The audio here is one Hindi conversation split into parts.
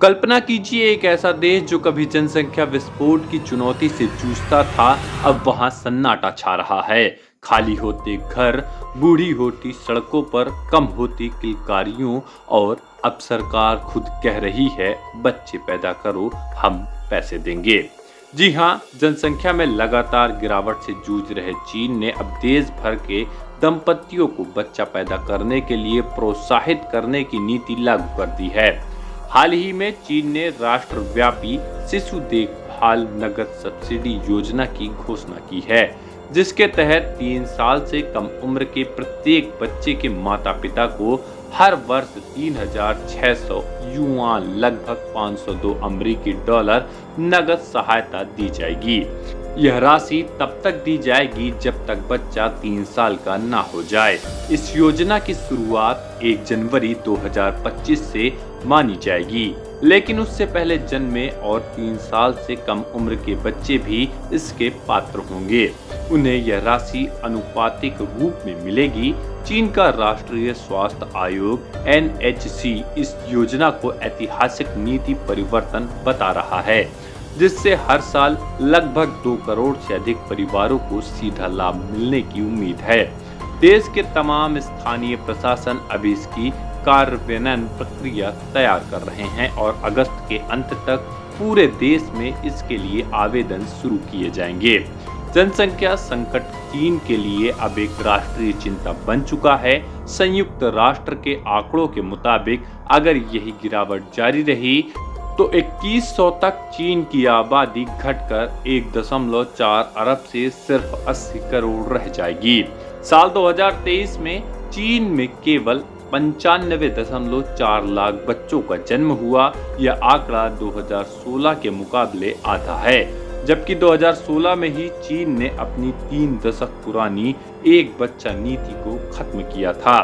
कल्पना कीजिए एक ऐसा देश जो कभी जनसंख्या विस्फोट की चुनौती से जूझता था, अब वहां सन्नाटा छा रहा है। खाली होते घर, बूढ़ी होती सड़कों पर, कम होती किलकारियों और अब सरकार खुद कह रही है बच्चे पैदा करो, हम पैसे देंगे। जी हाँ, जनसंख्या में लगातार गिरावट से जूझ रहे चीन ने अब देश भर के दंपतियों को बच्चा पैदा करने के लिए प्रोत्साहित करने की नीति लागू कर दी है। हाल ही में चीन ने राष्ट्रव्यापी शिशु देखभाल नकद सब्सिडी योजना की घोषणा की है, जिसके तहत 3 साल से कम उम्र के प्रत्येक बच्चे के माता पिता को हर वर्ष 3,600 युआन लगभग 502 अमेरिकी डॉलर नगद सहायता दी जाएगी। यह राशि तब तक दी जाएगी जब तक बच्चा 3 साल का ना हो जाए। इस योजना की शुरुआत 1 जनवरी 2025 से मानी जाएगी, लेकिन उससे पहले जन्मे और 3 साल से कम उम्र के बच्चे भी इसके पात्र होंगे। उन्हें यह राशि अनुपातिक रूप में मिलेगी। चीन का राष्ट्रीय स्वास्थ्य आयोग NHC इस योजना को ऐतिहासिक नीति परिवर्तन बता रहा है, जिससे हर साल लगभग 2 करोड़ से अधिक परिवारों को सीधा लाभ मिलने की उम्मीद है। देश के तमाम स्थानीय प्रशासन अभी इसकी कार्यान्वयन प्रक्रिया तैयार कर रहे हैं और अगस्त के अंत तक पूरे देश में इसके लिए आवेदन शुरू किए जाएंगे। जनसंख्या संकट चीन के लिए अब एक राष्ट्रीय चिंता बन चुका है। संयुक्त राष्ट्र के आंकड़ों के मुताबिक अगर यही गिरावट जारी रही तो 2100 तक चीन की आबादी घटकर 1.4 अरब से सिर्फ 80 करोड़ रह जाएगी। साल 2023 में चीन में केवल 95.4 लाख बच्चों का जन्म हुआ। यह आंकड़ा 2016 के मुकाबले आधा है, जबकि 2016 में ही चीन ने अपनी 3 दशक पुरानी एक बच्चा नीति को खत्म किया था।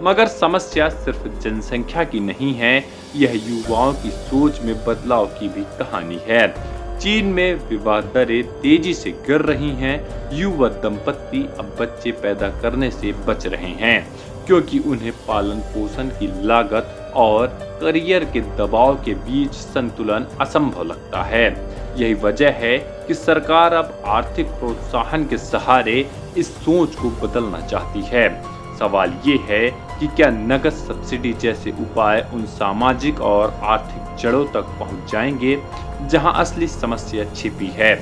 मगर समस्या सिर्फ जनसंख्या की नहीं है, यह युवाओं की सोच में बदलाव की भी कहानी है। चीन में विवाह दरें तेजी से गिर रही हैं। युवा दंपत्ति अब बच्चे पैदा करने से बच रहे हैं, क्योंकि उन्हें पालन पोषण की लागत और करियर के दबाव के बीच संतुलन असंभव लगता है। यही वजह है कि सरकार अब आर्थिक प्रोत्साहन के सहारे इस सोच को बदलना चाहती है। सवाल ये है कि क्या नकद सब्सिडी जैसे उपाय उन सामाजिक और आर्थिक जड़ों तक पहुंच जाएंगे जहां असली समस्या छिपी है,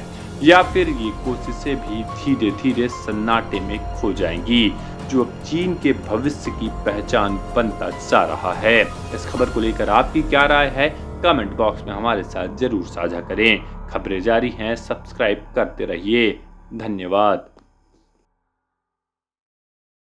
या फिर ये कोशिशें भी धीरे धीरे सन्नाटे में खो जाएंगी, जो अब चीन के भविष्य की पहचान बनता जा रहा है। इस खबर को लेकर आपकी क्या राय है, कमेंट बॉक्स में हमारे साथ जरूर साझा करें। खबरें जारी हैं, सब्सक्राइब करते रहिए। धन्यवाद।